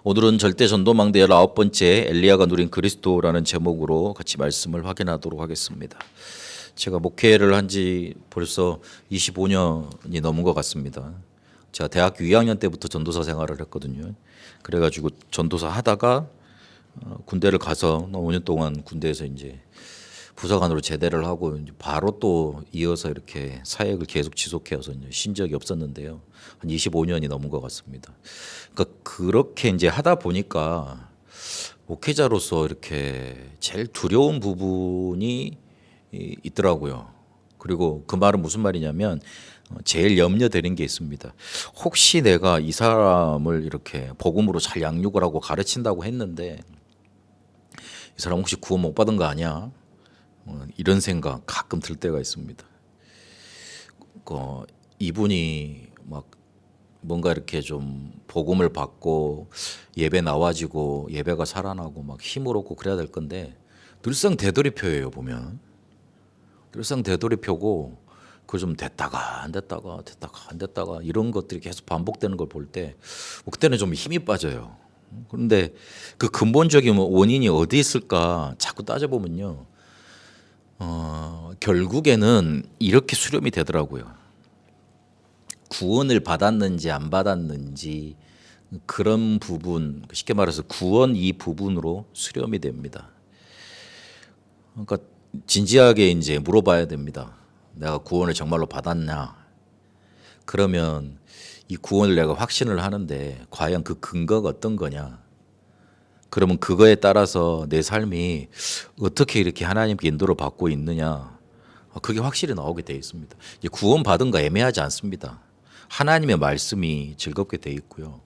오늘은 절대 전도망대 19번째 엘리야가 누린 그리스도라는 제목으로 같이 말씀을 확인하도록 하겠습니다. 제가 목회를 한 지 벌써 25년이 넘은 것 같습니다. 제가 대학교 2학년 때부터 전도사 생활을 했거든요. 그래가지고 전도사 하다가 군대를 가서 5년 동안 군대에서 이제 부사관으로 제대를 하고 이제 바로 또 이어서 이렇게 사역을 계속 지속해서 이제 쉰 적이 없었는데요. 한 25년이 넘은 것 같습니다. 그러니까 그렇게 이제 하다 보니까 목회자로서 이렇게 제일 두려운 부분이 있더라고요. 그리고 그 말은 무슨 말이냐면 제일 염려되는 게 있습니다. 혹시 내가 이 사람을 이렇게 복음으로 잘 양육을 하고 가르친다고 했는데 이 사람 혹시 구원 못 받은 거 아니야? 이런 생각 가끔 들 때가 있습니다. 이분이 막 뭔가 이렇게 좀 복음을 받고 예배 나와지고 예배가 살아나고 막 힘을 얻고 그래야 될 건데 늘상 되돌이표예요. 보면 늘상 되돌이표고 그 좀 됐다가 안 됐다가 됐다가 안 됐다가 이런 것들이 계속 반복되는 걸 볼 때 그때는 좀 힘이 빠져요. 그런데 그 근본적인 원인이 어디 있을까 자꾸 따져보면요. 결국에는 이렇게 수렴이 되더라고요. 구원을 받았는지 안 받았는지 그런 부분, 쉽게 말해서 구원 이 부분으로 수렴이 됩니다. 그러니까 진지하게 이제 물어봐야 됩니다. 내가 구원을 정말로 받았냐? 그러면 이 구원을 내가 확신을 하는데 과연 그 근거가 어떤 거냐? 그러면 그거에 따라서 내 삶이 어떻게 이렇게 하나님께 인도를 받고 있느냐, 그게 확실히 나오게 되어 있습니다. 이제 구원 받은 거 애매하지 않습니다. 하나님의 말씀이 즐겁게 되어 있고요.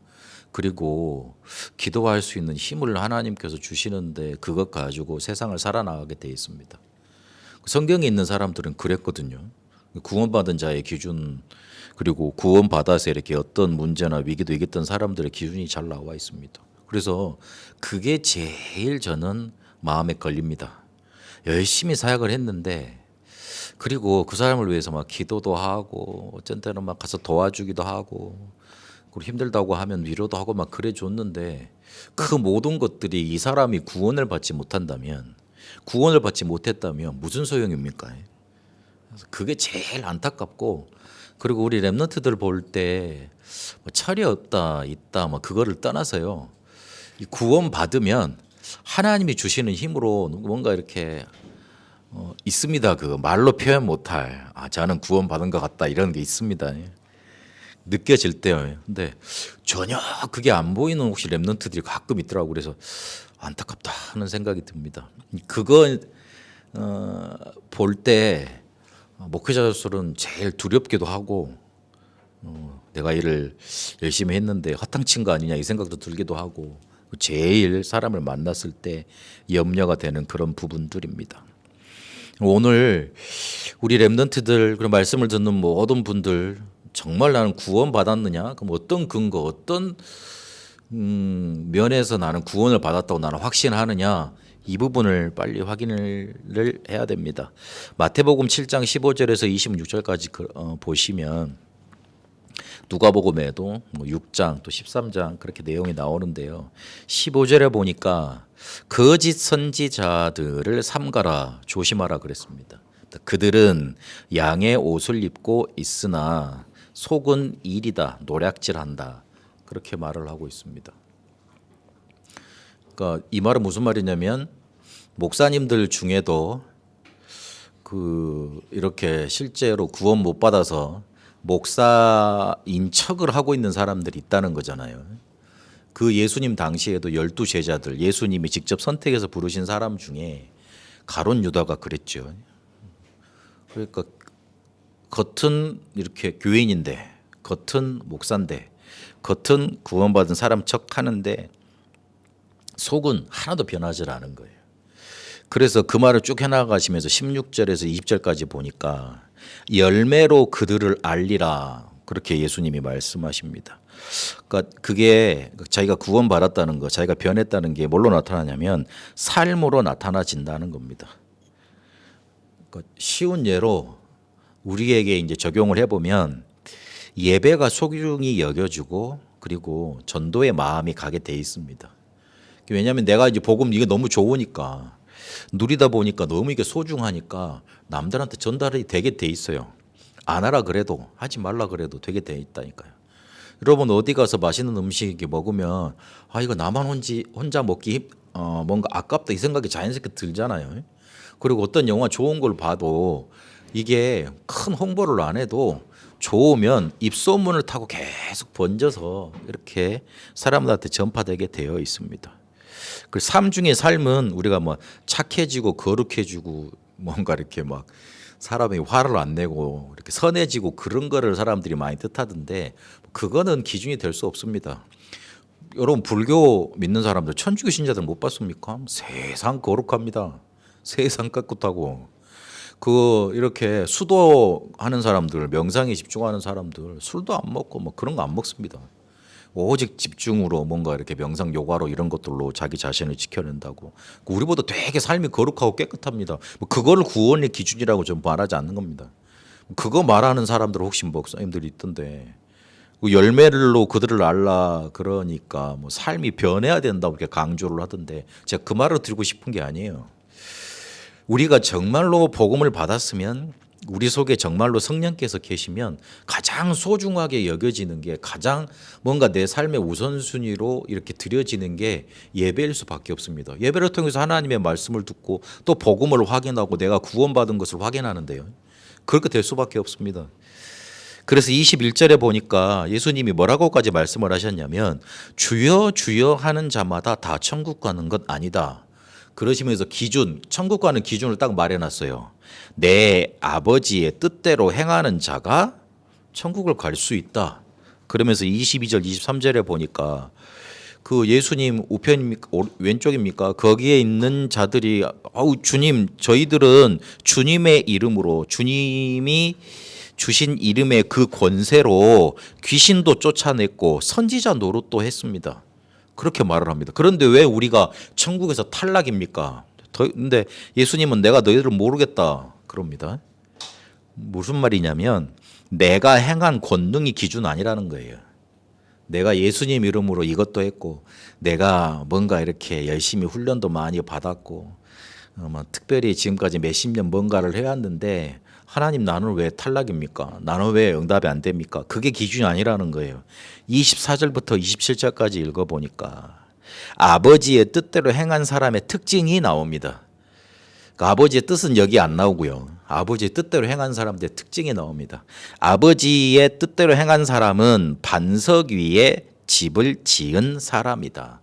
그리고 기도할 수 있는 힘을 하나님께서 주시는데 그것 가지고 세상을 살아나가게 되어 있습니다. 성경에 있는 사람들은 그랬거든요. 구원받은 자의 기준, 그리고 구원받아서 이렇게 어떤 문제나 위기도 이겼던 사람들의 기준이 잘 나와 있습니다. 그래서 그게 제일 저는 마음에 걸립니다. 열심히 사역을 했는데, 그리고 그 사람을 위해서 막 기도도 하고 어쩐 때는 막 가서 도와주기도 하고 그리고 힘들다고 하면 위로도 하고 막 그래 줬는데 그 모든 것들이 이 사람이 구원을 받지 못한다면, 구원을 받지 못했다면 무슨 소용입니까? 그래서 그게 제일 안타깝고, 그리고 우리 랩런트들 볼 때 철이 없다 있다 뭐 그거를 떠나서요. 이 구원 받으면 하나님이 주시는 힘으로 뭔가 이렇게 있습니다. 그 말로 표현 못할 저는 구원 받은 것 같다 이런 게 있습니다. 느껴질 때요. 근데 전혀 그게 안 보이는 혹시 랩런트들이 가끔 있더라고. 그래서 안타깝다 하는 생각이 듭니다. 그거 볼 때 목회자로서는 제일 두렵기도 하고 내가 일을 열심히 했는데 허탕친 거 아니냐 이 생각도 들기도 하고 제일 사람을 만났을 때 염려가 되는 그런 부분들입니다. 오늘 우리 랩런트들 그런 말씀을 듣는 모든 분들 정말 나는 구원 받았느냐? 그럼 어떤 근거, 어떤 면에서 나는 구원을 받았다고 나는 확신하느냐? 이 부분을 빨리 확인을 해야 됩니다. 마태복음 7장 15절에서 26절까지 보시면 누가복음에도 6장 또 13장 그렇게 내용이 나오는데요. 15절에 보니까 거짓 선지자들을 삼가라 조심하라 그랬습니다. 그들은 양의 옷을 입고 있으나 속은 일이다 노략질한다 그렇게 말을 하고 있습니다. 그러니까 이 말은 무슨 말이냐면 목사님들 중에도 이렇게 실제로 구원 못 받아서 목사인 척을 하고 있는 사람들이 있다는 거잖아요. 그 예수님 당시에도 12제자들, 예수님이 직접 선택해서 부르신 사람 중에 가룟 유다가 그랬죠. 그러니까 겉은 이렇게 교인인데, 겉은 목사인데, 겉은 구원받은 사람 척 하는데 속은 하나도 변하지 않은 거예요. 그래서 그 말을 쭉 해나가시면서 16절에서 20절까지 보니까 열매로 그들을 알리라 그렇게 예수님이 말씀하십니다. 그러니까 그게 자기가 구원받았다는 거, 자기가 변했다는 게 뭘로 나타나냐면 삶으로 나타나진다는 겁니다. 그러니까 쉬운 예로 우리에게 이제 적용을 해보면 예배가 소중히 여겨지고 그리고 전도의 마음이 가게 돼 있습니다. 왜냐하면 내가 이제 복음 이게 너무 좋으니까 누리다 보니까 너무 이게 소중하니까 남들한테 전달이 되게 돼 있어요. 안 하라 그래도 하지 말라 그래도 되게 돼 있다니까요. 여러분 어디 가서 맛있는 음식 이렇게 먹으면 아 이거 나만 혼자 먹기 뭔가 아깝다 이 생각이 자연스럽게 들잖아요. 그리고 어떤 영화 좋은 걸 봐도 이게 큰 홍보를 안 해도 좋으면 입소문을 타고 계속 번져서 이렇게 사람들한테 전파되게 되어 있습니다. 그 삶 중의 삶은 우리가 뭐 착해지고 거룩해지고 뭔가 이렇게 막 사람이 화를 안 내고 이렇게 선해지고 그런 거를 사람들이 많이 뜻하던데 그거는 기준이 될 수 없습니다. 여러분 불교 믿는 사람들 천주교 신자들 못 봤습니까? 세상 거룩합니다. 세상 깨끗하고 그 이렇게 수도하는 사람들 명상에 집중하는 사람들 술도 안 먹고 뭐 그런 거 안 먹습니다. 오직 집중으로 뭔가 이렇게 명상 요가로 이런 것들로 자기 자신을 지켜낸다고. 우리보다 되게 삶이 거룩하고 깨끗합니다. 뭐 그거를 구원의 기준이라고 좀 말하지 않는 겁니다. 그거 말하는 사람들 혹시 목사님들이 있던데 그 열매로 그들을 알라 그러니까 뭐 삶이 변해야 된다고 이렇게 강조를 하던데 제가 그 말을 드리고 싶은 게 아니에요. 우리가 정말로 복음을 받았으면 우리 속에 정말로 성령께서 계시면 가장 소중하게 여겨지는 게 가장 뭔가 내 삶의 우선순위로 이렇게 드려지는 게 예배일 수밖에 없습니다. 예배를 통해서 하나님의 말씀을 듣고 또 복음을 확인하고 내가 구원받은 것을 확인하는데요. 그렇게 될 수밖에 없습니다. 그래서 21절에 보니까 예수님이 뭐라고까지 말씀을 하셨냐면 주여 주여 하는 자마다 다 천국 가는 것 아니다. 그러시면서 기준, 천국 가는 기준을 딱 마련했어요. 내 아버지의 뜻대로 행하는 자가 천국을 갈 수 있다. 그러면서 22절, 23절에 보니까 그 예수님 우편입니까? 왼쪽입니까? 거기에 있는 자들이 주님 저희들은 주님의 이름으로 주님이 주신 이름의 그 권세로 귀신도 쫓아냈고 선지자 노릇도 했습니다. 그렇게 말을 합니다. 그런데 왜 우리가 천국에서 탈락입니까? 근데 예수님은 내가 너희들을 모르겠다 그럽니다. 무슨 말이냐면 내가 행한 권능이 기준 아니라는 거예요. 내가 예수님 이름으로 이것도 했고 내가 뭔가 이렇게 열심히 훈련도 많이 받았고 특별히 지금까지 몇십 년 뭔가를 해왔는데 하나님 나는 왜 탈락입니까? 나는 왜 응답이 안 됩니까? 그게 기준이 아니라는 거예요. 24절부터 27절까지 읽어보니까 아버지의 뜻대로 행한 사람의 특징이 나옵니다. 그러니까 아버지의 뜻은 여기 안 나오고요. 아버지의 뜻대로 행한 사람들의 특징이 나옵니다. 아버지의 뜻대로 행한 사람은 반석 위에 집을 지은 사람이다.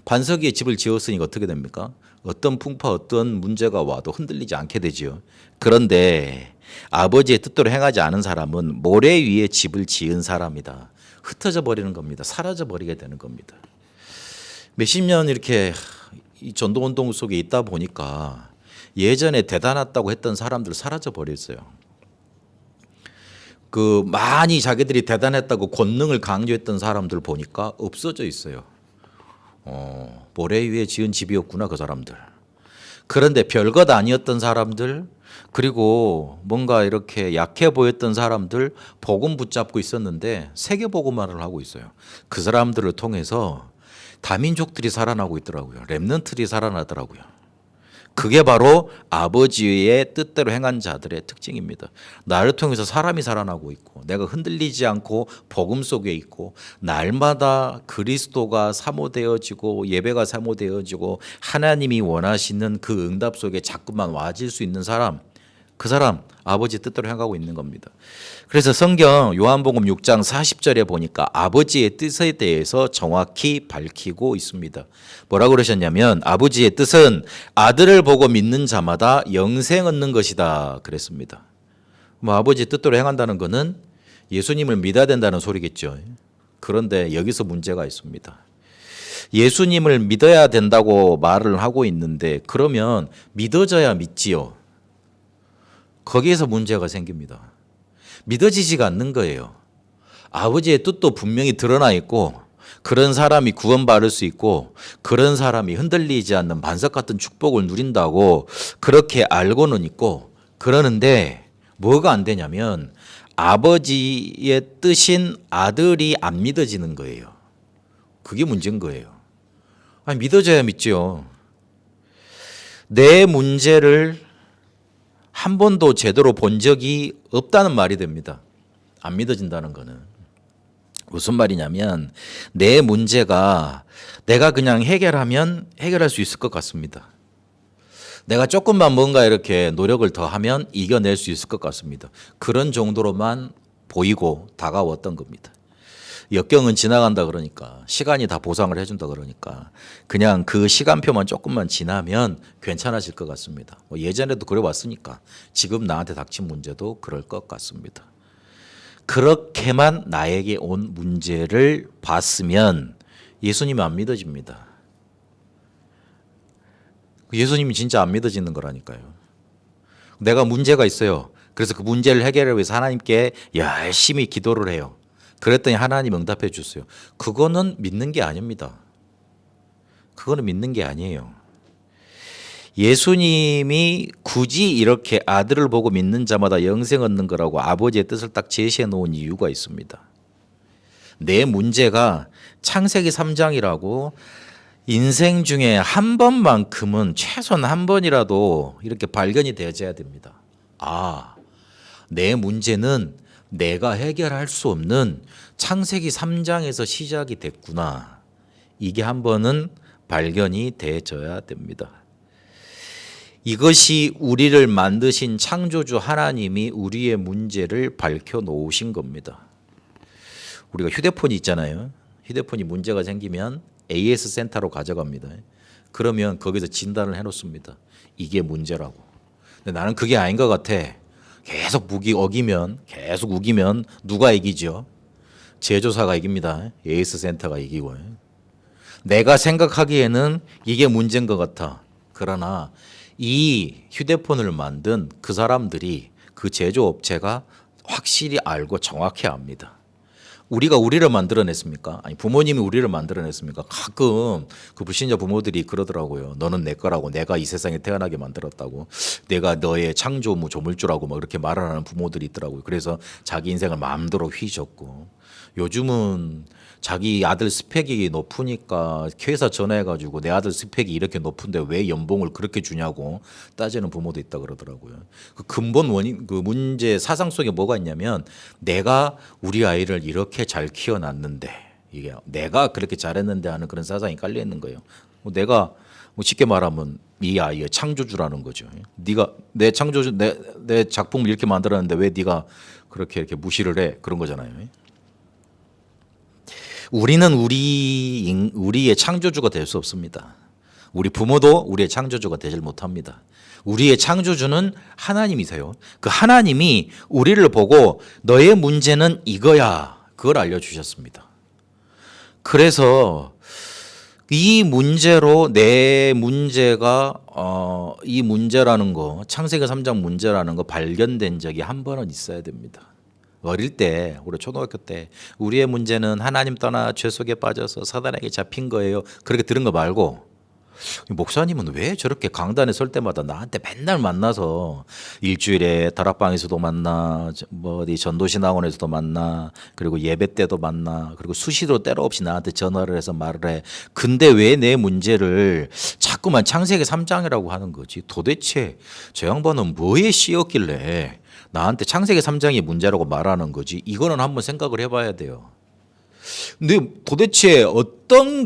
반석 위에 집을 지었으니까 어떻게 됩니까? 어떤 풍파 어떤 문제가 와도 흔들리지 않게 되지요. 그런데 아버지의 뜻대로 행하지 않은 사람은 모래 위에 집을 지은 사람이다. 흩어져 버리는 겁니다. 사라져 버리게 되는 겁니다. 몇십 년 이렇게 이 전도운동 속에 있다 보니까 예전에 대단하다고 했던 사람들 사라져 버렸어요. 그 많이 자기들이 대단했다고 권능을 강조했던 사람들 보니까 없어져 있어요. 모래 위에 지은 집이었구나 그 사람들. 그런데 별것 아니었던 사람들 그리고 뭔가 이렇게 약해 보였던 사람들 복음 붙잡고 있었는데 세계 복음화를 하고 있어요. 그 사람들을 통해서 다민족들이 살아나고 있더라고요. 렘넌트들이 살아나더라고요. 그게 바로 아버지의 뜻대로 행한 자들의 특징입니다. 나를 통해서 사람이 살아나고 있고 내가 흔들리지 않고 복음 속에 있고 날마다 그리스도가 사모되어지고 예배가 사모되어지고 하나님이 원하시는 그 응답 속에 자꾸만 와질 수 있는 사람 그 사람 아버지 뜻대로 행하고 있는 겁니다. 그래서 성경 요한복음 6장 40절에 보니까 아버지의 뜻에 대해서 정확히 밝히고 있습니다. 뭐라고 그러셨냐면 아버지의 뜻은 아들을 보고 믿는 자마다 영생 얻는 것이다 그랬습니다. 뭐 아버지의 뜻대로 행한다는 것은 예수님을 믿어야 된다는 소리겠죠. 그런데 여기서 문제가 있습니다. 예수님을 믿어야 된다고 말을 하고 있는데 그러면 믿어져야 믿지요. 거기에서 문제가 생깁니다. 믿어지지가 않는 거예요. 아버지의 뜻도 분명히 드러나 있고 그런 사람이 구원받을 수 있고 그런 사람이 흔들리지 않는 반석 같은 축복을 누린다고 그렇게 알고는 있고 그러는데 뭐가 안 되냐면 아버지의 뜻인 아들이 안 믿어지는 거예요. 그게 문제인 거예요. 아니, 믿어져야 믿죠. 내 문제를 한 번도 제대로 본 적이 없다는 말이 됩니다. 안 믿어진다는 거는. 무슨 말이냐면 내 문제가 내가 그냥 해결하면 해결할 수 있을 것 같습니다. 내가 조금만 뭔가 이렇게 노력을 더 하면 이겨낼 수 있을 것 같습니다. 그런 정도로만 보이고 다가왔던 겁니다. 역경은 지나간다 그러니까, 시간이 다 보상을 해준다 그러니까 그냥 그 시간표만 조금만 지나면 괜찮아질 것 같습니다. 뭐 예전에도 그래 왔으니까 지금 나한테 닥친 문제도 그럴 것 같습니다. 그렇게만 나에게 온 문제를 봤으면 예수님이 안 믿어집니다. 예수님이 진짜 안 믿어지는 거라니까요. 내가 문제가 있어요. 그래서 그 문제를 해결하기 위해서 하나님께 열심히 기도를 해요. 그랬더니 하나님 응답해 주세요. 그거는 믿는 게 아닙니다. 그거는 믿는 게 아니에요. 예수님이 굳이 이렇게 아들을 보고 믿는 자마다 영생 얻는 거라고 아버지의 뜻을 딱 제시해 놓은 이유가 있습니다. 내 문제가 창세기 3장이라고 인생 중에 한 번만큼은 최소한 한 번이라도 이렇게 발견이 되어져야 됩니다. 아, 내 문제는 내가 해결할 수 없는 창세기 3장에서 시작이 됐구나. 이게 한 번은 발견이 되어져야 됩니다. 이것이 우리를 만드신 창조주 하나님이 우리의 문제를 밝혀 놓으신 겁니다. 우리가 휴대폰이 있잖아요. 휴대폰이 문제가 생기면 AS 센터로 가져갑니다. 그러면 거기서 진단을 해놓습니다. 이게 문제라고. 근데 나는 그게 아닌 것 같아. 계속 계속 우기면 누가 이기죠? 제조사가 이깁니다. AS 센터가 이기고. 내가 생각하기에는 이게 문제인 것 같아. 그러나 이 휴대폰을 만든 그 사람들이, 그 제조업체가 확실히 알고 정확히 압니다. 우리가 우리를 만들어냈습니까? 아니, 부모님이 우리를 만들어냈습니까? 가끔 그 불신자 부모들이 그러더라고요. 너는 내 거라고, 내가 이 세상에 태어나게 만들었다고, 내가 너의 창조무 조물주라고 막 이렇게 말을 하는 부모들이 있더라고요. 그래서 자기 인생을 마음대로 휘젓고, 요즘은 자기 아들 스펙이 높으니까 회사 전화해가지고 내 아들 스펙이 이렇게 높은데 왜 연봉을 그렇게 주냐고 따지는 부모도 있다 그러더라고요. 그 근본 원인, 그 문제 사상 속에 뭐가 있냐면, 내가 우리 아이를 이렇게 잘 키워놨는데, 이게 내가 그렇게 잘했는데 하는 그런 사상이 깔려 있는 거예요. 내가 쉽게 말하면 이 아이의 창조주라는 거죠. 네가 내 창조주, 내 작품을 이렇게 만들었는데 왜 네가 그렇게 이렇게 무시를 해? 그런 거잖아요. 우리는 우리의 창조주가 될 수 없습니다. 우리 부모도 우리의 창조주가 되질 못합니다. 우리의 창조주는 하나님이세요. 그 하나님이 우리를 보고 너의 문제는 이거야, 그걸 알려주셨습니다. 그래서 이 문제로 내 문제가 이 문제라는 거, 창세기 3장 문제라는 거 발견된 적이 한 번은 있어야 됩니다. 어릴 때, 우리 초등학교 때 우리의 문제는 하나님 떠나 죄 속에 빠져서 사단에게 잡힌 거예요. 그렇게 들은 거 말고, 목사님은 왜 저렇게 강단에 설 때마다 나한테 맨날 만나서 일주일에 다락방에서도 만나, 뭐 어디 전도신학원에서도 만나, 그리고 예배 때도 만나, 그리고 수시로 때로 없이 나한테 전화를 해서 말을 해. 근데 왜 내 문제를 자꾸만 창세기 3장이라고 하는 거지? 도대체 저 양반은 뭐에 씌었길래 나한테 창세기 3장이 문제라고 말하는 거지? 이거는 한번 생각을 해봐야 돼요. 근데 도대체 어떤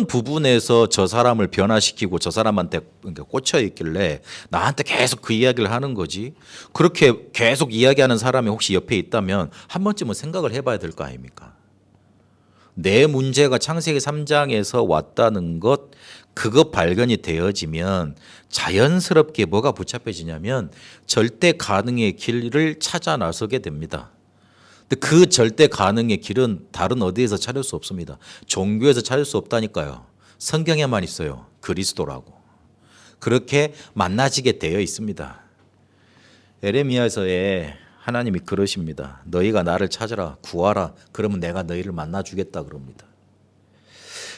부분에서 저 사람을 변화시키고 저 사람한테 꽂혀 있길래 나한테 계속 그 이야기를 하는 거지? 그렇게 계속 이야기하는 사람이 혹시 옆에 있다면 한 번쯤은 생각을 해봐야 될 거 아닙니까? 내 문제가 창세기 3장에서 왔다는 것, 그거 발견이 되어지면 자연스럽게 뭐가 붙잡혀지냐면 절대 가능의 길을 찾아 나서게 됩니다. 근데 그 절대 가능의 길은 다른 어디에서 찾을 수 없습니다. 종교에서 찾을 수 없다니까요. 성경에만 있어요. 그리스도라고. 그렇게 만나지게 되어 있습니다. 에레미야서에 하나님이 그러십니다. 너희가 나를 찾아라, 구하라. 그러면 내가 너희를 만나주겠다 그럽니다.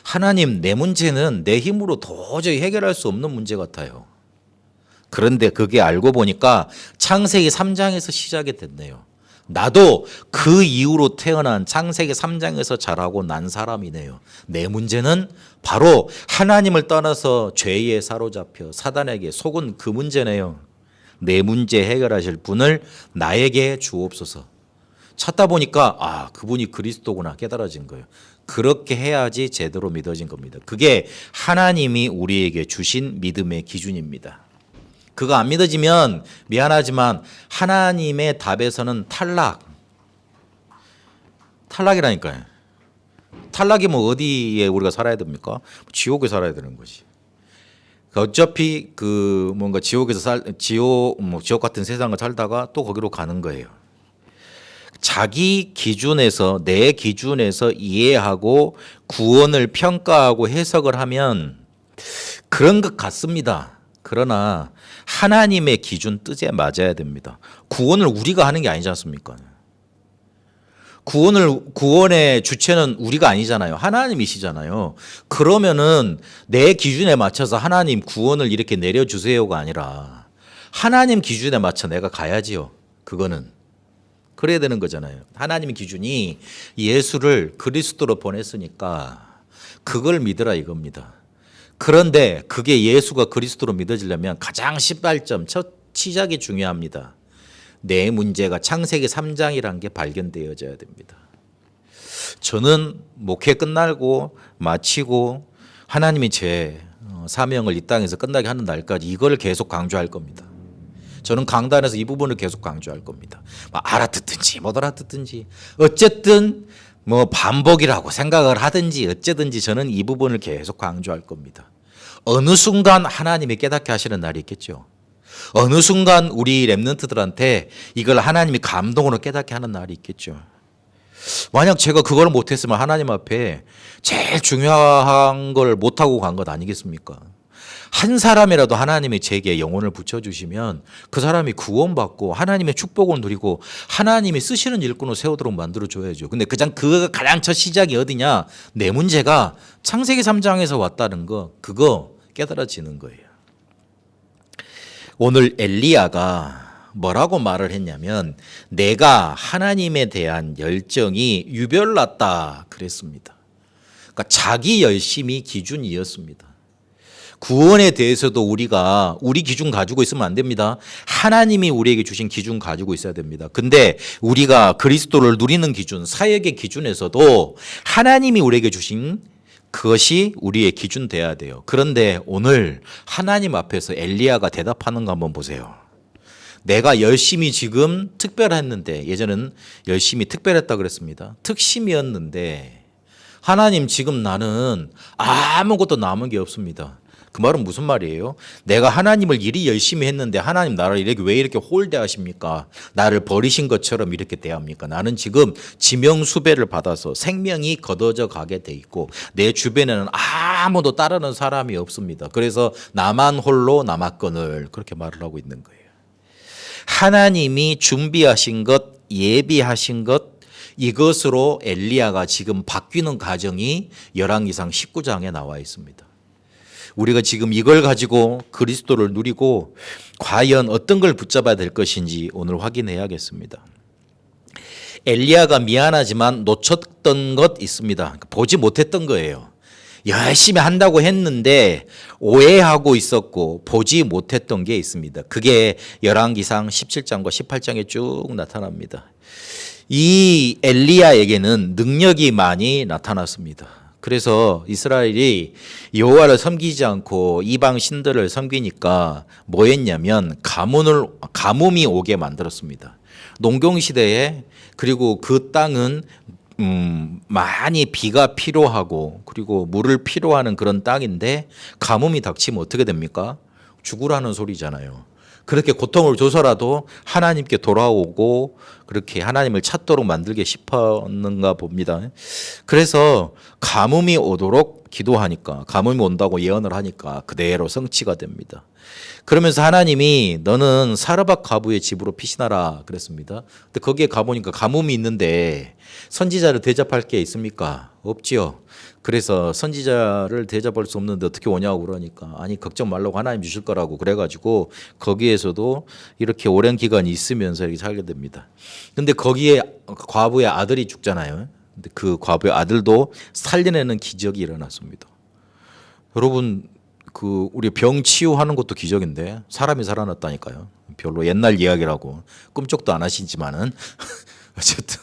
하나님, 내 문제는 내 힘으로 도저히 해결할 수 없는 문제 같아요. 그런데 그게 알고 보니까 창세기 3장에서 시작이 됐네요. 나도 그 이후로 태어난 창세기 3장에서 자라고 난 사람이네요. 내 문제는 바로 하나님을 떠나서 죄에 사로잡혀 사단에게 속은 그 문제네요. 내 문제 해결하실 분을 나에게 주옵소서. 찾다 보니까 그분이 그리스도구나 깨달아진 거예요. 그렇게 해야지 제대로 믿어진 겁니다. 그게 하나님이 우리에게 주신 믿음의 기준입니다. 그거 안 믿어지면 미안하지만 하나님의 답에서는 탈락이라니까요. 탈락이면 어디에 우리가 살아야 됩니까? 지옥에 살아야 되는 거지. 어차피 그 뭔가 지옥에서 지옥 같은 세상을 살다가 또 거기로 가는 거예요. 자기 기준에서 내 기준에서 이해하고 구원을 평가하고 해석을 하면 그런 것 같습니다. 그러나 하나님의 기준 뜻에 맞아야 됩니다. 구원을 우리가 하는 게 아니지 않습니까? 구원의 주체는 우리가 아니잖아요. 하나님이시잖아요. 그러면은 내 기준에 맞춰서 하나님 구원을 이렇게 내려주세요가 아니라 하나님 기준에 맞춰 내가 가야지요. 그거는. 그래야 되는 거잖아요. 하나님의 기준이 예수를 그리스도로 보냈으니까 그걸 믿으라 이겁니다. 그런데 그게 예수가 그리스도로 믿어지려면 가장 시발점, 첫 시작이 중요합니다. 내 문제가 창세기 3장이라는 게 발견되어져야 됩니다. 저는 목회 끝나고 마치고 하나님이 제 사명을 이 땅에서 끝나게 하는 날까지 이걸 계속 강조할 겁니다. 저는 강단에서 이 부분을 계속 강조할 겁니다. 알아듣든지 못 알아듣든지 어쨌든 뭐 반복이라고 생각을 하든지 어쨌든지 저는 이 부분을 계속 강조할 겁니다. 어느 순간 하나님이 깨닫게 하시는 날이 있겠죠. 어느 순간 우리 렘넌트들한테 이걸 하나님이 감동으로 깨닫게 하는 날이 있겠죠. 만약 제가 그걸 못했으면 하나님 앞에 제일 중요한 걸 못하고 간 것 아니겠습니까? 한 사람이라도 하나님이 제게 영혼을 붙여주시면 그 사람이 구원받고 하나님의 축복을 누리고 하나님이 쓰시는 일꾼을 세우도록 만들어줘야죠. 근데 그 가장 첫 시작이 어디냐? 내 문제가 창세기 3장에서 왔다는 거, 그거 깨달아지는 거예요. 오늘 엘리야가 뭐라고 말을 했냐면 내가 하나님에 대한 열정이 유별났다 그랬습니다. 그러니까 자기 열심이 기준이었습니다. 구원에 대해서도 우리가 우리 기준 가지고 있으면 안 됩니다. 하나님이 우리에게 주신 기준 가지고 있어야 됩니다. 근데 우리가 그리스도를 누리는 기준, 사역의 기준에서도 하나님이 우리에게 주신 그것이 우리의 기준 돼야 돼요. 그런데 오늘 하나님 앞에서 엘리야가 대답하는 거 한번 보세요. 내가 열심히 지금 특별했는데, 예전에는 열심히 특별했다 그랬습니다. 특심이었는데 하나님 지금 나는 아무것도 남은 게 없습니다. 그 말은 무슨 말이에요? 내가 하나님을 이리 열심히 했는데 하나님 나를 왜 이렇게 홀대하십니까? 나를 버리신 것처럼 이렇게 대합니까? 나는 지금 지명수배를 받아서 생명이 걷어져 가게 돼 있고 내 주변에는 아무도 따르는 사람이 없습니다. 그래서 나만 홀로 남았거늘 그렇게 말을 하고 있는 거예요. 하나님이 준비하신 것, 예비하신 것, 이것으로 엘리야가 지금 바뀌는 과정이 열왕기상 19장에 나와 있습니다. 우리가 지금 이걸 가지고 그리스도를 누리고 과연 어떤 걸 붙잡아야 될 것인지 오늘 확인해야겠습니다. 엘리야가 미안하지만 놓쳤던 것 있습니다. 보지 못했던 거예요. 열심히 한다고 했는데 오해하고 있었고 보지 못했던 게 있습니다. 그게 열왕기상 17장과 18장에 쭉 나타납니다. 이 엘리야에게는 능력이 많이 나타났습니다. 그래서 이스라엘이 여호와를 섬기지 않고 이방 신들을 섬기니까 뭐 했냐면 가뭄이 오게 만들었습니다. 농경 시대에 그리고 그 땅은 많이 비가 필요하고 그리고 물을 필요하는 그런 땅인데 가뭄이 닥치면 어떻게 됩니까? 죽으라는 소리잖아요. 그렇게 고통을 줘서라도 하나님께 돌아오고 그렇게 하나님을 찾도록 만들게 싶었는가 봅니다. 그래서 가뭄이 오도록 기도하니까 가뭄이 온다고 예언을 하니까 그대로 성취가 됩니다. 그러면서 하나님이 너는 사르밧 과부의 집으로 피신하라 그랬습니다. 근데 거기에 가보니까 가뭄이 있는데 선지자를 대접할 게 있습니까? 없지요. 그래서 선지자를 대접할 수 없는데 어떻게 오냐고 그러니까 아니 걱정 말라고 하나님 주실 거라고 그래가지고 거기에서도 이렇게 오랜 기간 있으면서 이렇게 살게 됩니다. 근데 거기에 과부의 아들이 죽잖아요. 근데 그 과부의 아들도 살려내는 기적이 일어났습니다. 여러분 그 우리 병 치유하는 것도 기적인데 사람이 살아났다니까요. 별로 옛날 이야기라고 꿈쩍도 안 하시지만은 어쨌든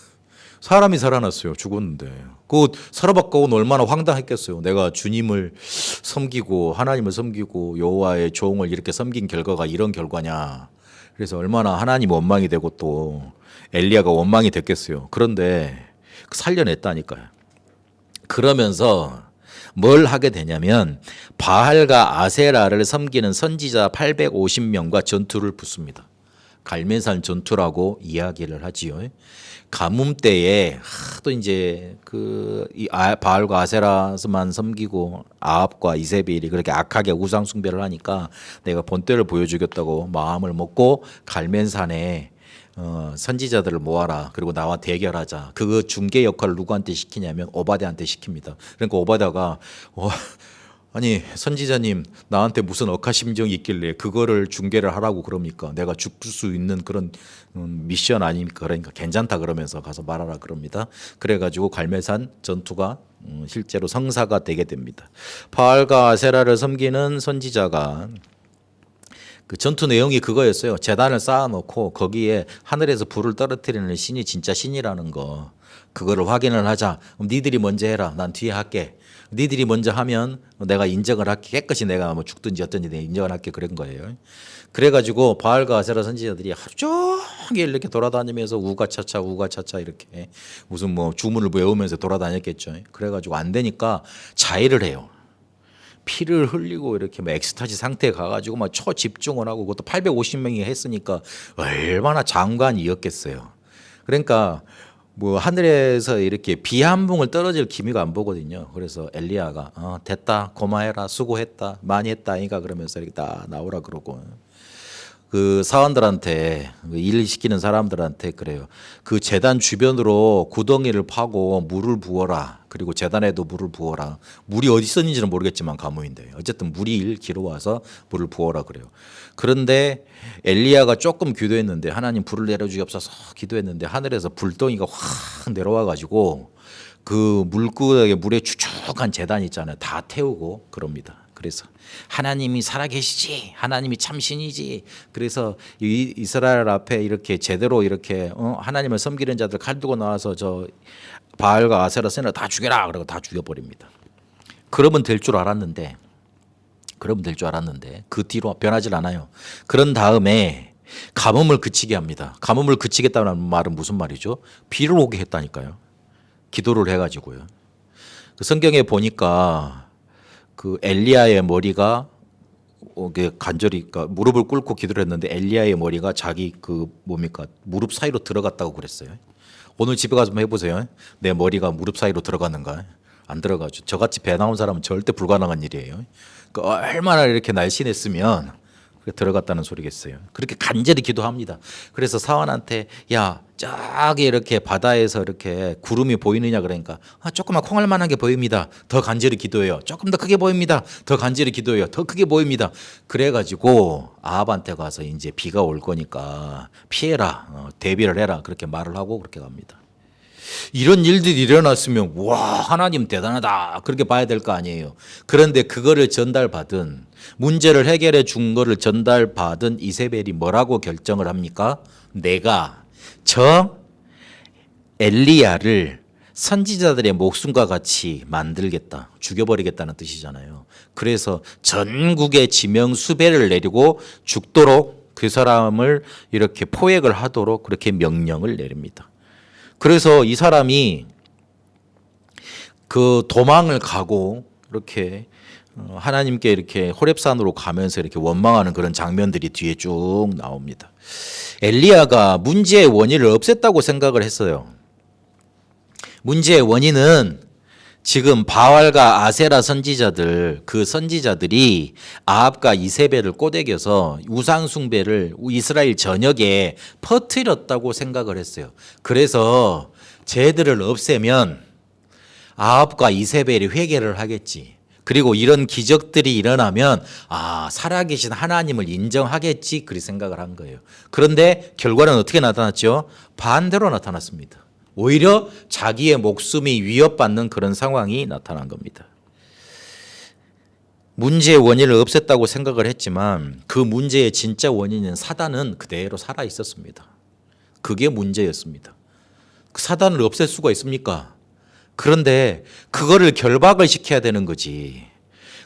사람이 살아났어요. 죽었는데 그 살아봤고 얼마나 황당했겠어요. 내가 주님을 섬기고 하나님을 섬기고 여호와의 종을 이렇게 섬긴 결과가 이런 결과냐. 그래서 얼마나 하나님 원망이 되고 또 엘리야가 원망이 됐겠어요. 그런데 살려냈다니까요. 그러면서 뭘 하게 되냐면 바알과 아세라를 섬기는 선지자 850명과 전투를 붙습니다. 갈멜산 전투라고 이야기를 하지요. 가뭄 때에 하도 이제 바알과 아세라만 섬기고 아합과 이세벨이 그렇게 악하게 우상 숭배를 하니까 내가 본때를 보여주겠다고 마음을 먹고 갈멜산에 선지자들을 모아라. 그리고 나와 대결하자. 그 중개 역할을 누구한테 시키냐면 오바댜한테 시킵니다. 그러니까 오바댜가 아니 선지자님 나한테 무슨 억하심정이 있길래 그거를 중개를 하라고 그럽니까? 내가 죽을 수 있는 그런 미션 아닙니까? 그러니까 괜찮다 그러면서 가서 말하라 그럽니다. 그래가지고 갈멜산 전투가 실제로 성사가 되게 됩니다. 바알과 아세라를 섬기는 선지자가 그 전투 내용이 그거였어요. 제단을 쌓아놓고 거기에 하늘에서 불을 떨어뜨리는 신이 진짜 신이라는 거. 그거를 확인을 하자. 그럼 니들이 먼저 해라. 난 뒤에 할게. 니들이 먼저 하면 내가 인정을 할게. 깨끗이 내가 뭐 죽든지 어떤지 내가 인정을 할게. 그런 거예요. 그래가지고 바알과 아세라 선지자들이 하루 종일 이렇게 돌아다니면서 우가차차 이렇게 무슨 뭐 주문을 외우면서 돌아다녔겠죠. 그래가지고 안 되니까 자해를 해요. 피를 흘리고 이렇게 막 엑스타시 상태에 가가지고 막 초집중을 하고 그것도 850명이 했으니까 얼마나 장관이었겠어요. 그러니까 뭐 하늘에서 이렇게 비 한 봉을 떨어질 기미가 안 보거든요. 그래서 엘리야가 됐다 고마해라 수고했다 많이 했다 아이가 그러면서 이렇게 다 나오라 그러고 그 사원들한테 일 시키는 사람들한테 그래요. 그 제단 주변으로 구덩이를 파고 물을 부어라. 그리고 제단에도 물을 부어라. 물이 어디 있었는지는 모르겠지만 가뭄인데 어쨌든 물이 길어와서 물을 부어라 그래요. 그런데 엘리야가 조금 기도했는데 하나님 불을 내려주옵소서 기도했는데 하늘에서 불덩이가 확 내려와 가지고 그 물구덩이 물에 추측한 제단 있잖아요. 다 태우고 그럽니다. 그래서 하나님이 살아계시지 하나님이 참신이지 그래서 이스라엘 앞에 이렇게 제대로 이렇게 하나님을 섬기는 자들 칼 들고 나와서 저 바알과 아세라 신을 다 죽여라 그러고 다 죽여버립니다. 그러면 될 줄 알았는데 그 뒤로 변하질 않아요. 그런 다음에 가뭄을 그치게 합니다. 가뭄을 그치겠다는 말은 무슨 말이죠? 비를 오게 했다니까요. 기도를 해가지고요. 그 성경에 보니까 그 엘리야의 머리가 간절히 그러니까 무릎을 꿇고 기도를 했는데 엘리야의 머리가 자기 그 뭡니까 무릎 사이로 들어갔다고 그랬어요. 오늘 집에 가서 한번 해보세요. 내 머리가 무릎 사이로 들어가는가? 안 들어가죠. 저같이 배 나온 사람은 절대 불가능한 일이에요. 그러니까 얼마나 이렇게 날씬했으면 들어갔다는 소리겠어요. 그렇게 간절히 기도합니다. 그래서 사원한테 야 저기 이렇게 바다에서 이렇게 구름이 보이느냐 그러니까 조그만 콩알만한 게 보입니다. 더 간절히 기도해요. 조금 더 크게 보입니다. 더 간절히 기도해요. 더 크게 보입니다. 그래가지고 아합한테 가서 이제 비가 올 거니까 피해라 대비를 해라 그렇게 말을 하고 그렇게 갑니다. 이런 일들이 일어났으면 와 하나님 대단하다 그렇게 봐야 될 거 아니에요. 그런데 그거를 전달받은 문제를 해결해 준 거를 전달받은 이세벨이 뭐라고 결정을 합니까? 내가 저 엘리야를 선지자들의 목숨과 같이 만들겠다. 죽여버리겠다는 뜻이잖아요. 그래서 전국에 지명 수배를 내리고 죽도록 그 사람을 이렇게 포획을 하도록 그렇게 명령을 내립니다. 그래서 이 사람이 그 도망을 가고 이렇게 하나님께 이렇게 호렙산으로 가면서 이렇게 원망하는 그런 장면들이 뒤에 쭉 나옵니다. 엘리야가 문제의 원인을 없앴다고 생각을 했어요. 문제의 원인은 지금 바알과 아세라 선지자들 그 선지자들이 아합과 이세벨을 꼬대겨서 우상 숭배를 이스라엘 전역에 퍼뜨렸다고 생각을 했어요. 그래서 쟤들을 없애면 아합과 이세벨이 회개를 하겠지. 그리고 이런 기적들이 일어나면 살아계신 하나님을 인정하겠지. 그렇게 생각을 한 거예요. 그런데 결과는 어떻게 나타났죠? 반대로 나타났습니다. 오히려 자기의 목숨이 위협받는 그런 상황이 나타난 겁니다. 문제의 원인을 없앴다고 생각을 했지만 그 문제의 진짜 원인인 사단은 그대로 살아 있었습니다. 그게 문제였습니다. 그 사단을 없앨 수가 있습니까? 그런데 그거를 결박을 시켜야 되는 거지.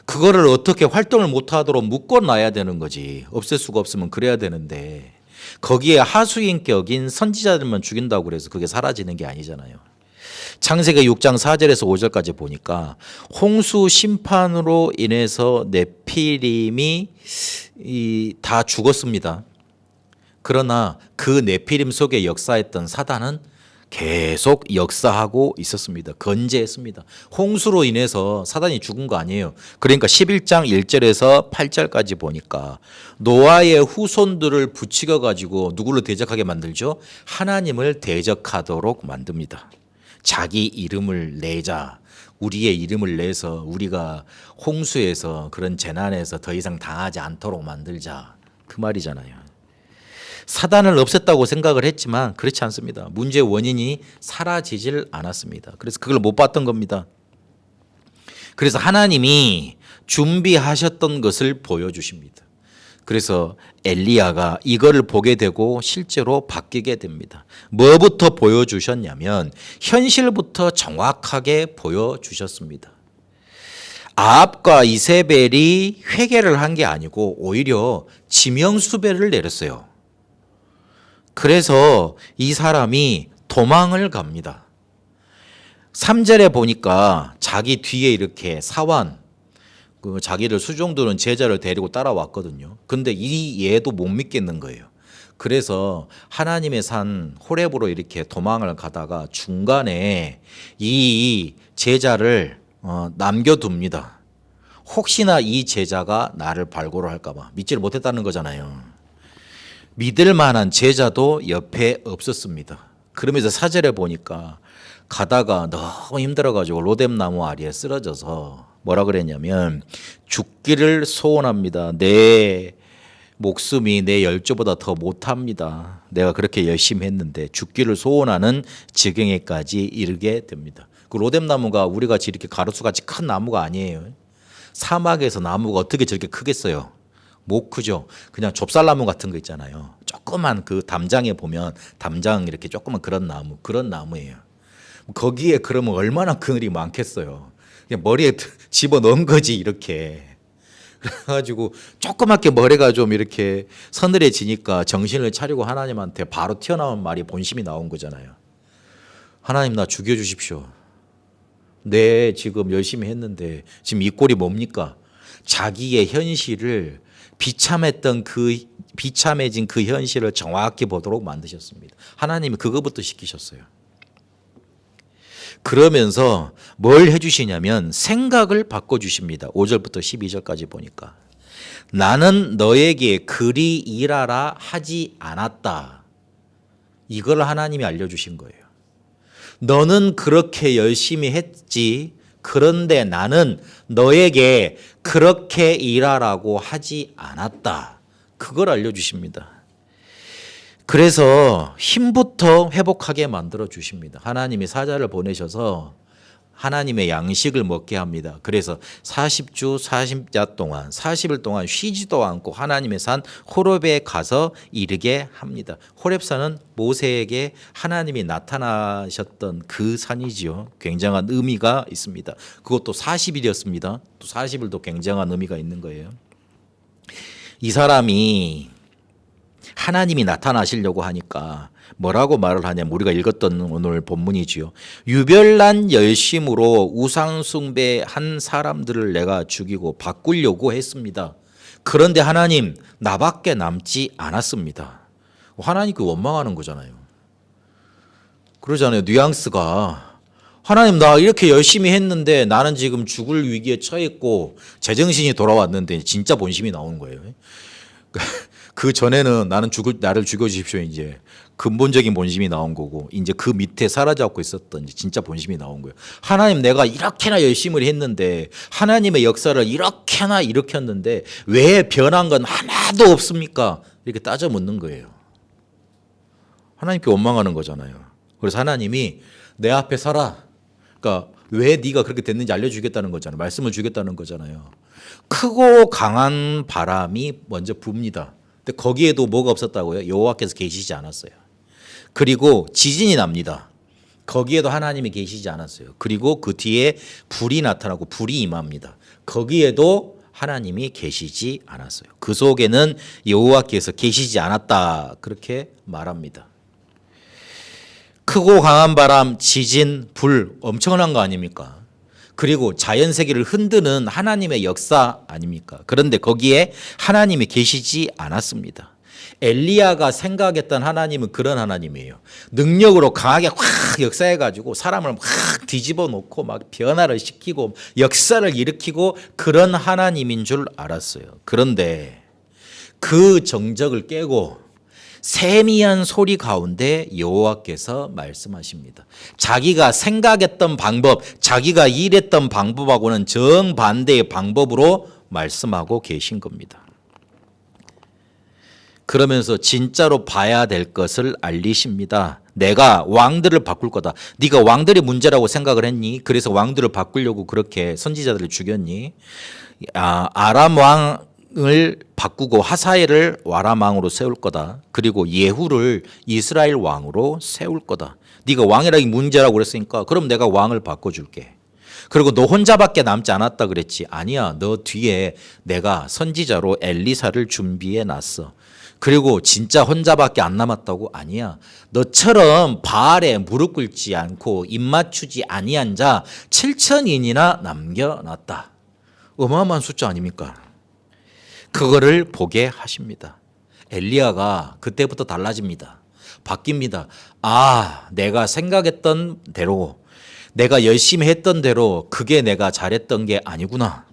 그거를 어떻게 활동을 못하도록 묶어놔야 되는 거지. 없앨 수가 없으면 그래야 되는데 거기에 하수인격인 선지자들만 죽인다고 그래서 그게 사라지는 게 아니잖아요. 창세기 6장 4절에서 5절까지 보니까 홍수 심판으로 인해서 네피림이 다 죽었습니다. 그러나 그 네피림 속에 역사했던 사단은 계속 역사하고 있었습니다. 건재했습니다. 홍수로 인해서 사단이 죽은 거 아니에요. 그러니까 11장 1절에서 8절까지 보니까 노아의 후손들을 부추겨 가지고 누구를 대적하게 만들죠? 하나님을 대적하도록 만듭니다. 자기 이름을 내자. 우리의 이름을 내서 우리가 홍수에서 그런 재난에서 더 이상 당하지 않도록 만들자. 그 말이잖아요. 사단을 없앴다고 생각을 했지만 그렇지 않습니다. 문제의 원인이 사라지질 않았습니다. 그래서 그걸 못 봤던 겁니다. 그래서 하나님이 준비하셨던 것을 보여주십니다. 그래서 엘리야가 이거를 보게 되고 실제로 바뀌게 됩니다. 뭐부터 보여주셨냐면 현실부터 정확하게 보여주셨습니다. 아합과 이세벨이 회개를 한 게 아니고 오히려 지명수배를 내렸어요. 그래서 이 사람이 도망을 갑니다. 3절에 보니까 자기 뒤에 이렇게 사환, 자기를 수종드는 제자를 데리고 따라왔거든요. 근데 이 얘도 못 믿겠는 거예요. 그래서 하나님의 산 호렙으로 이렇게 도망을 가다가 중간에 이 제자를 남겨둡니다. 혹시나 이 제자가 나를 발굴을 할까 봐. 믿지를 못했다는 거잖아요. 믿을 만한 제자도 옆에 없었습니다. 그러면서 4절에 보니까 가다가 너무 힘들어가지고 로뎀나무 아래에 쓰러져서 뭐라 그랬냐면 죽기를 소원합니다. 내 목숨이 내 열조보다 더 못합니다. 내가 그렇게 열심히 했는데 죽기를 소원하는 지경에까지 이르게 됩니다. 그 로뎀나무가 우리 같이 이렇게 가로수같이 큰 나무가 아니에요. 사막에서 나무가 어떻게 저렇게 크겠어요? 못 크죠. 그냥 좁쌀나무 같은 거 있잖아요. 조그만 그 담장에 보면 담장 이렇게 조그만 그런 나무예요. 거기에 그러면 얼마나 그늘이 많겠어요. 그냥 머리에 집어넣은 거지 이렇게. 그래가지고 조그맣게 머리가 좀 이렇게 서늘해지니까 정신을 차리고 하나님한테 바로 튀어나온 말이 본심이 나온 거잖아요. 하나님 나 죽여주십시오. 네 지금 열심히 했는데 지금 이 꼴이 뭡니까? 자기의 현실을 비참해진 그 현실을 정확히 보도록 만드셨습니다. 하나님이 그거부터 시키셨어요. 그러면서 뭘 해주시냐면 생각을 바꿔주십니다. 5절부터 12절까지 보니까 나는 너에게 그리 일하라 하지 않았다. 이걸 하나님이 알려주신 거예요. 너는 그렇게 열심히 했지. 그런데 나는 너에게 그렇게 일하라고 하지 않았다. 그걸 알려주십니다. 그래서 힘부터 회복하게 만들어 주십니다. 하나님이 사자를 보내셔서 하나님의 양식을 먹게 합니다. 그래서 40주 40야 동안 40일 동안 쉬지도 않고 하나님의 산 호렙에 가서 이르게 합니다. 호렙산은 모세에게 하나님이 나타나셨던 그 산이지요. 굉장한 의미가 있습니다. 그것도 40일이었습니다. 또 40일도 굉장한 의미가 있는 거예요. 이 사람이 하나님이 나타나시려고 하니까 뭐라고 말을 하냐면 우리가 읽었던 오늘 본문이지요. 유별난 열심으로 우상 숭배한 사람들을 내가 죽이고 바꾸려고 했습니다. 그런데 하나님 나밖에 남지 않았습니다. 하나님 그 원망하는 거잖아요. 그러잖아요. 뉘앙스가 하나님 나 이렇게 열심히 했는데 나는 지금 죽을 위기에 처했고 제정신이 돌아왔는데 진짜 본심이 나오는 거예요. 그 전에는 나를 죽여 주십시오 이제 근본적인 본심이 나온 거고 이제 그 밑에 사라져갖고 있었던 이제 진짜 본심이 나온 거예요. 하나님 내가 이렇게나 열심히 했는데 하나님의 역사를 이렇게나 일으켰는데 왜 변한 건 하나도 없습니까? 이렇게 따져 묻는 거예요. 하나님께 원망하는 거잖아요. 그래서 하나님이 내 앞에 서라. 그러니까 왜 네가 그렇게 됐는지 알려주겠다는 거잖아요. 말씀을 주겠다는 거잖아요. 크고 강한 바람이 먼저 붑니다. 근데 거기에도 뭐가 없었다고요? 여호와께서 계시지 않았어요. 그리고 지진이 납니다. 거기에도 하나님이 계시지 않았어요. 그리고 그 뒤에 불이 나타나고 불이 임합니다. 거기에도 하나님이 계시지 않았어요. 그 속에는 여호와께서 계시지 않았다. 그렇게 말합니다. 크고 강한 바람, 지진, 불 엄청난 거 아닙니까? 그리고 자연 세계를 흔드는 하나님의 역사 아닙니까? 그런데 거기에 하나님이 계시지 않았습니다. 엘리야가 생각했던 하나님은 그런 하나님이에요. 능력으로 강하게 확 역사해가지고 사람을 확 뒤집어 놓고 막 변화를 시키고 역사를 일으키고 그런 하나님인 줄 알았어요. 그런데 그 정적을 깨고 세미한 소리 가운데 여호와께서 말씀하십니다. 자기가 생각했던 방법, 자기가 일했던 방법하고는 정반대의 방법으로 말씀하고 계신 겁니다. 그러면서 진짜로 봐야 될 것을 알리십니다. 내가 왕들을 바꿀 거다. 네가 왕들이 문제라고 생각을 했니? 그래서 왕들을 바꾸려고 그렇게 선지자들을 죽였니? 아람 왕을 바꾸고 하사엘을 아람 왕으로 세울 거다. 그리고 예후를 이스라엘 왕으로 세울 거다. 네가 왕이라기 문제라고 그랬으니까 그럼 내가 왕을 바꿔줄게. 그리고 너 혼자밖에 남지 않았다 그랬지. 아니야. 너 뒤에 내가 선지자로 엘리사를 준비해 놨어. 그리고 진짜 혼자밖에 안 남았다고? 아니야. 너처럼 바알에 무릎 꿇지 않고 입 맞추지 아니한 자 7,000인이나 남겨놨다. 어마어마한 숫자 아닙니까? 그거를 보게 하십니다. 엘리야가 그때부터 달라집니다. 바뀝니다. 아, 내가 생각했던 대로, 내가 열심히 했던 대로 그게 내가 잘했던 게 아니구나.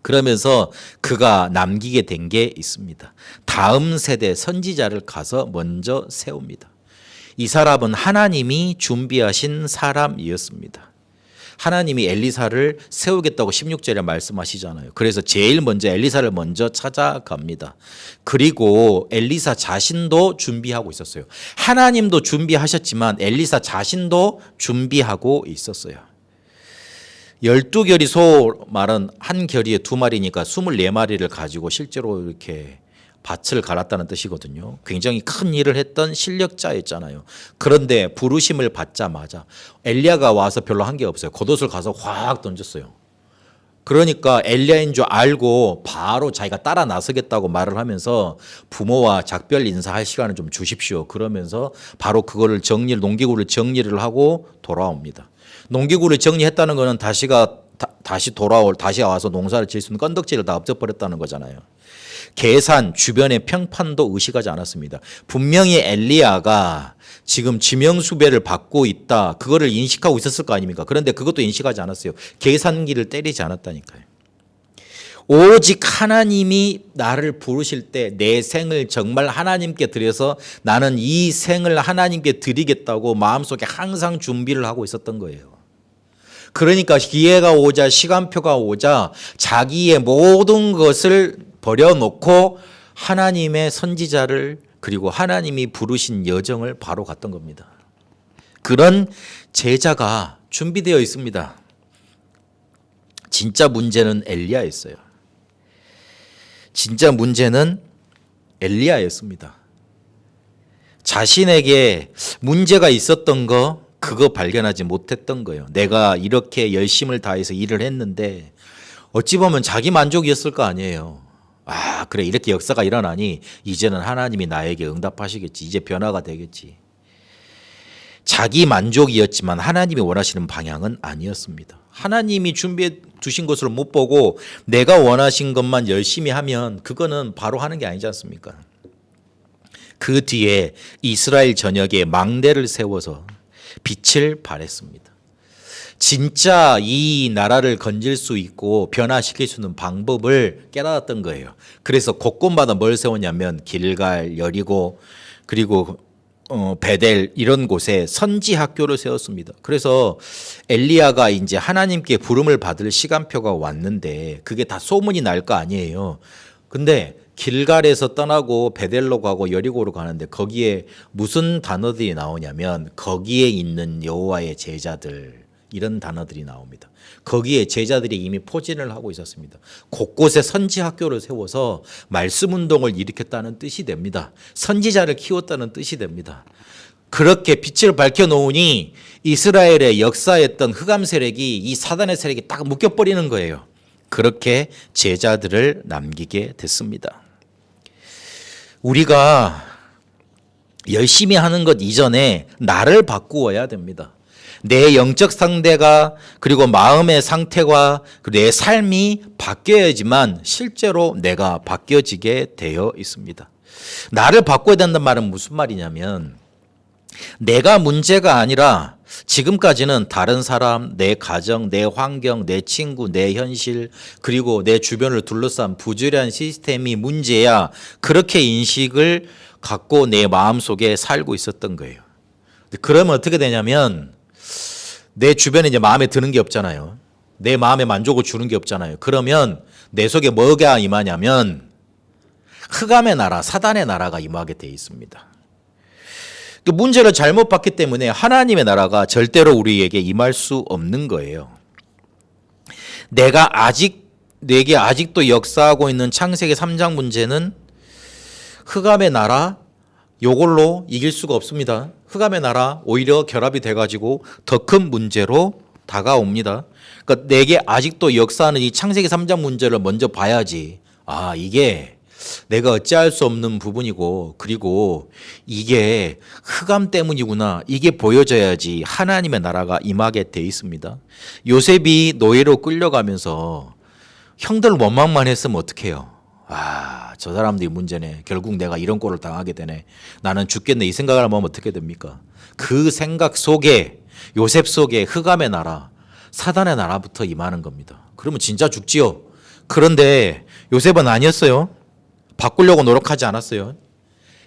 그러면서 그가 남기게 된 게 있습니다. 다음 세대 선지자를 가서 먼저 세웁니다. 이 사람은 하나님이 준비하신 사람이었습니다. 하나님이 엘리사를 세우겠다고 16절에 말씀하시잖아요. 그래서 제일 먼저 엘리사를 먼저 찾아갑니다. 그리고 엘리사 자신도 준비하고 있었어요. 하나님도 준비하셨지만 엘리사 자신도 준비하고 있었어요. 12결이 소 말은 한 결이에 2마리니까 24마리를 가지고 실제로 이렇게 밭을 갈았다는 뜻이거든요. 굉장히 큰 일을 했던 실력자였잖아요. 그런데 부르심을 받자마자 엘리야가 와서 별로 한 게 없어요. 겉옷을 가서 확 던졌어요. 그러니까 엘리야인 줄 알고 바로 자기가 따라 나서겠다고 말을 하면서 부모와 작별 인사할 시간을 좀 주십시오. 그러면서 바로 그거를 농기구를 정리를 하고 돌아옵니다. 농기구를 정리했다는 것은 다시 와서 농사를 지을 수 있는 건덕지를 다 없애버렸다는 거잖아요. 계산, 주변의 평판도 의식하지 않았습니다. 분명히 엘리야가 지금 지명수배를 받고 있다. 그거를 인식하고 있었을 거 아닙니까? 그런데 그것도 인식하지 않았어요. 계산기를 때리지 않았다니까요. 오직 하나님이 나를 부르실 때 내 생을 정말 하나님께 드려서 나는 이 생을 하나님께 드리겠다고 마음속에 항상 준비를 하고 있었던 거예요. 그러니까 기회가 오자 시간표가 오자 자기의 모든 것을 버려놓고 하나님의 선지자를 그리고 하나님이 부르신 여정을 바로 갔던 겁니다. 그런 제자가 준비되어 있습니다. 진짜 문제는 엘리야였어요. 진짜 문제는 엘리야였습니다. 자신에게 문제가 있었던 거 그거 발견하지 못했던 거예요. 내가 이렇게 열심을 다해서 일을 했는데 어찌 보면 자기 만족이었을 거 아니에요. 아, 그래 이렇게 역사가 일어나니 이제는 하나님이 나에게 응답하시겠지. 이제 변화가 되겠지. 자기 만족이었지만 하나님이 원하시는 방향은 아니었습니다. 하나님이 준비해 두신 것을 못 보고 내가 원하신 것만 열심히 하면 그거는 바로 하는 게 아니지 않습니까? 그 뒤에 이스라엘 전역에 망대를 세워서 빛을 발했습니다. 진짜 이 나라를 건질 수 있고 변화시킬 수 있는 방법을 깨달았던 거예요. 그래서 곳곳마다 뭘 세웠냐면 길갈, 여리고 그리고 베델 이런 곳에 선지 학교를 세웠습니다. 그래서 엘리야가 이제 하나님께 부름을 받을 시간표가 왔는데 그게 다 소문이 날 거 아니에요. 근데 길갈에서 떠나고 베델로 가고 여리고로 가는데 거기에 무슨 단어들이 나오냐면 거기에 있는 여호와의 제자들 이런 단어들이 나옵니다. 거기에 제자들이 이미 포진을 하고 있었습니다. 곳곳에 선지 학교를 세워서 말씀 운동을 일으켰다는 뜻이 됩니다. 선지자를 키웠다는 뜻이 됩니다. 그렇게 빛을 밝혀 놓으니 이스라엘의 역사했던 흑암 세력이 이 사단의 세력이 딱 묶여버리는 거예요. 그렇게 제자들을 남기게 됐습니다. 우리가 열심히 하는 것 이전에 나를 바꾸어야 됩니다. 내 영적 상태가 그리고 마음의 상태와 내 삶이 바뀌어야지만 실제로 내가 바뀌어지게 되어 있습니다. 나를 바꿔야 된다는 말은 무슨 말이냐면 내가 문제가 아니라 지금까지는 다른 사람, 내 가정, 내 환경, 내 친구, 내 현실 그리고 내 주변을 둘러싼 부조리한 시스템이 문제야 그렇게 인식을 갖고 내 마음속에 살고 있었던 거예요. 그러면 어떻게 되냐면 내 주변에 이제 마음에 드는 게 없잖아요. 내 마음에 만족을 주는 게 없잖아요. 그러면 내 속에 뭐가 임하냐면 흑암의 나라, 사단의 나라가 임하게 돼 있습니다. 그 문제를 잘못 봤기 때문에 하나님의 나라가 절대로 우리에게 임할 수 없는 거예요. 내게 아직도 역사하고 있는 창세기 3장 문제는 흑암의 나라 요걸로 이길 수가 없습니다. 흑암의 나라 오히려 결합이 돼가지고 더 큰 문제로 다가옵니다. 그러니까 내게 아직도 역사하는 이 창세기 3장 문제를 먼저 봐야지. 아, 이게 내가 어찌할 수 없는 부분이고 그리고 이게 흑암 때문이구나. 이게 보여져야지 하나님의 나라가 임하게 돼 있습니다. 요셉이 노예로 끌려가면서 형들 원망만 했으면 어떡해요. 아, 저 사람들이 문제네. 결국 내가 이런 꼴을 당하게 되네. 나는 죽겠네. 이 생각을 하면 어떻게 됩니까? 그 생각 속에 요셉 속에 흑암의 나라, 사단의 나라부터 임하는 겁니다. 그러면 진짜 죽지요. 그런데 요셉은 아니었어요. 바꾸려고 노력하지 않았어요.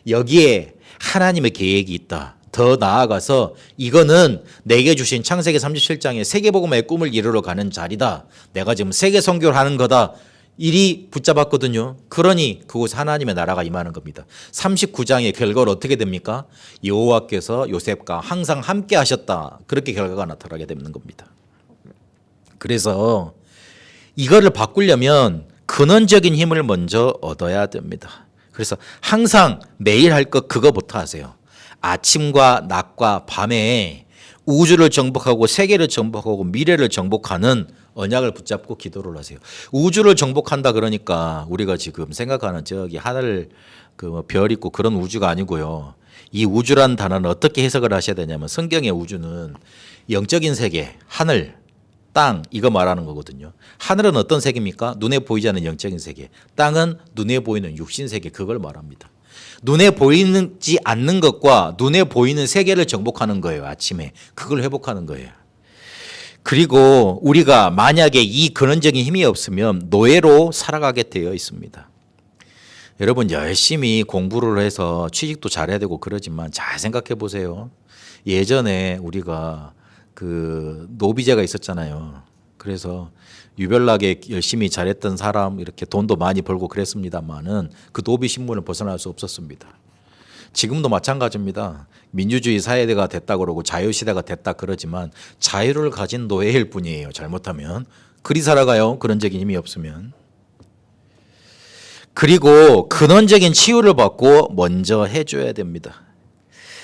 여기에 하나님의 계획이 있다. 더 나아가서 이거는 내게 주신 창세기 37장의 세계복음의 꿈을 이루러 가는 자리다. 내가 지금 세계 선교를 하는 거다. 일이 붙잡았거든요. 그러니 그곳 하나님의 나라가 임하는 겁니다. 39장의 결과는 어떻게 됩니까? 여호와께서 요셉과 항상 함께 하셨다. 그렇게 결과가 나타나게 되는 겁니다. 그래서 이거를 바꾸려면 근원적인 힘을 먼저 얻어야 됩니다. 그래서 항상 매일 할 것 그거부터 하세요. 아침과 낮과 밤에 우주를 정복하고 세계를 정복하고 미래를 정복하는 언약을 붙잡고 기도를 하세요. 우주를 정복한다 그러니까 우리가 지금 생각하는 저기 하늘 그 별 있고 그런 우주가 아니고요. 이 우주란 단어는 어떻게 해석을 하셔야 되냐면 성경의 우주는 영적인 세계, 하늘, 땅 이거 말하는 거거든요. 하늘은 어떤 세계입니까? 눈에 보이지 않는 영적인 세계. 땅은 눈에 보이는 육신 세계 그걸 말합니다. 눈에 보이지 않는 것과 눈에 보이는 세계를 정복하는 거예요. 아침에 그걸 회복하는 거예요. 그리고 우리가 만약에 이 근원적인 힘이 없으면 노예로 살아가게 되어 있습니다. 여러분 열심히 공부를 해서 취직도 잘해야 되고 그러지만 잘 생각해 보세요. 예전에 우리가 그 노비제가 있었잖아요. 그래서 유별나게 열심히 잘했던 사람 이렇게 돈도 많이 벌고 그랬습니다만은 그 노비 신분을 벗어날 수 없었습니다. 지금도 마찬가지입니다. 민주주의 사회가 됐다 그러고 자유시대가 됐다 그러지만 자유를 가진 노예일 뿐이에요. 잘못하면. 그리 살아가요. 근원적인 힘이 없으면. 그리고 근원적인 치유를 받고 먼저 해줘야 됩니다.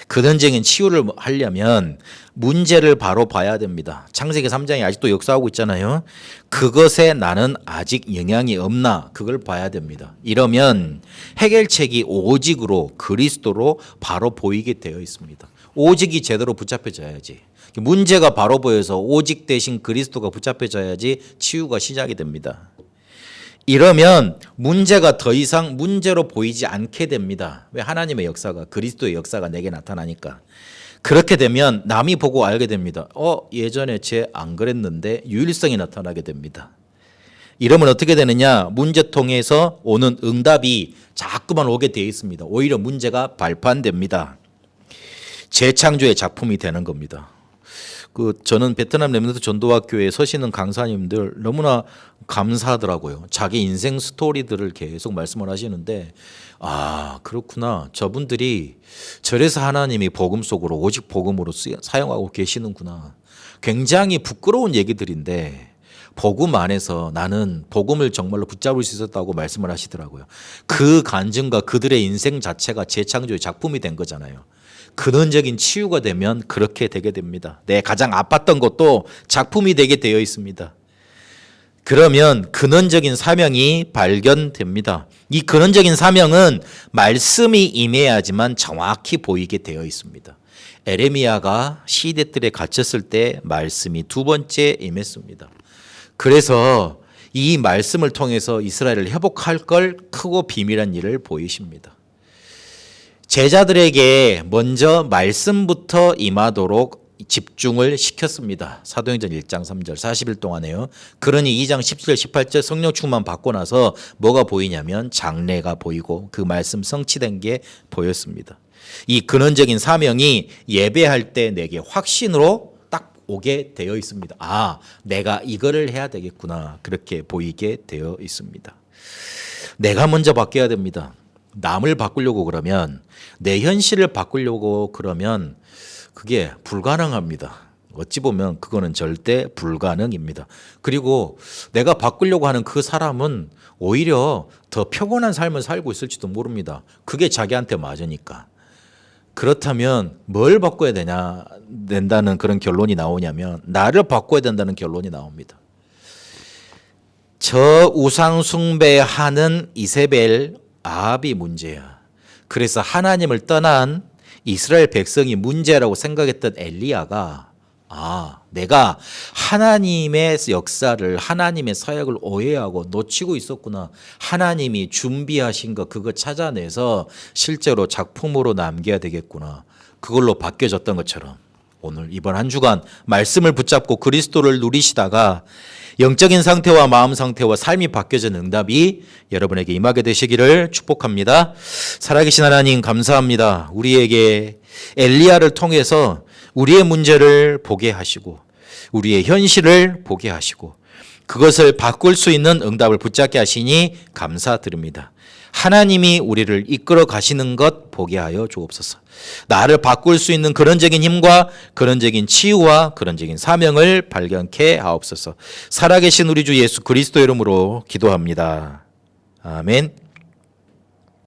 근원적인 치유를 하려면 문제를 바로 봐야 됩니다. 창세기 3장이 아직도 역사하고 있잖아요. 그것에 나는 아직 영향이 없나 그걸 봐야 됩니다. 이러면 해결책이 오직으로 그리스도로 바로 보이게 되어 있습니다. 오직이 제대로 붙잡혀져야지. 문제가 바로 보여서 오직 대신 그리스도가 붙잡혀져야지 치유가 시작이 됩니다. 이러면 문제가 더 이상 문제로 보이지 않게 됩니다. 왜? 하나님의 역사가 그리스도의 역사가 내게 나타나니까. 그렇게 되면 남이 보고 알게 됩니다. 예전에 쟤 안 그랬는데 유일성이 나타나게 됩니다. 이러면 어떻게 되느냐? 문제통에서 오는 응답이 자꾸만 오게 되어 있습니다. 오히려 문제가 발판됩니다. 재창조의 작품이 되는 겁니다. 저는 베트남 렘넌트 전도학교에 서시는 강사님들 너무나 감사하더라고요. 자기 인생 스토리들을 계속 말씀을 하시는데, 아, 그렇구나. 저분들이 저래서 하나님이 복음 속으로 오직 복음으로 사용하고 계시는구나. 굉장히 부끄러운 얘기들인데 복음 안에서 나는 복음을 정말로 붙잡을 수 있었다고 말씀을 하시더라고요. 그 간증과 그들의 인생 자체가 재창조의 작품이 된 거잖아요. 근원적인 치유가 되면 그렇게 되게 됩니다. 내 가장 아팠던 것도 작품이 되게 되어 있습니다. 그러면 근원적인 사명이 발견됩니다. 이 근원적인 사명은 말씀이 임해야지만 정확히 보이게 되어 있습니다. 에레미야가 시대들에 갇혔을 때 말씀이 두 번째 임했습니다. 그래서 이 말씀을 통해서 이스라엘을 회복할 걸 크고 비밀한 일을 보이십니다. 제자들에게 먼저 말씀부터 임하도록 집중을 시켰습니다. 사도행전 1장 3절 40일 동안에요. 그러니 2장 17절 18절 성령 충만 받고 나서 뭐가 보이냐면 장래가 보이고 그 말씀 성취된 게 보였습니다. 이 근원적인 사명이 예배할 때 내게 확신으로 딱 오게 되어 있습니다. 아, 내가 이거를 해야 되겠구나. 그렇게 보이게 되어 있습니다. 내가 먼저 바뀌어야 됩니다. 남을 바꾸려고 그러면, 내 현실을 바꾸려고 그러면 그게 불가능합니다. 어찌 보면 그거는 절대 불가능입니다. 그리고 내가 바꾸려고 하는 그 사람은 오히려 더 피곤한 삶을 살고 있을지도 모릅니다. 그게 자기한테 맞으니까. 그렇다면 뭘 바꿔야 된다는 그런 결론이 나오냐면 나를 바꿔야 된다는 결론이 나옵니다. 저 우상 숭배하는 이세벨 아합이 문제야. 그래서 하나님을 떠난 이스라엘 백성이 문제라고 생각했던 엘리야가 내가 하나님의 역사를, 하나님의 사역을 오해하고 놓치고 있었구나. 하나님이 준비하신 거 그거 찾아내서 실제로 작품으로 남겨야 되겠구나. 그걸로 바뀌어졌던 것처럼 오늘 이번 한 주간 말씀을 붙잡고 그리스도를 누리시다가 영적인 상태와 마음 상태와 삶이 바뀌어진 응답이 여러분에게 임하게 되시기를 축복합니다. 살아계신 하나님 감사합니다. 우리에게 엘리야를 통해서 우리의 문제를 보게 하시고 우리의 현실을 보게 하시고 그것을 바꿀 수 있는 응답을 붙잡게 하시니 감사드립니다. 하나님이 우리를 이끌어 가시는 것 보게 하여 주옵소서. 나를 바꿀 수 있는 근원적인 힘과 근원적인 치유와 근원적인 사명을 발견케 하옵소서. 살아계신 우리 주 예수 그리스도 이름으로 기도합니다. 아멘.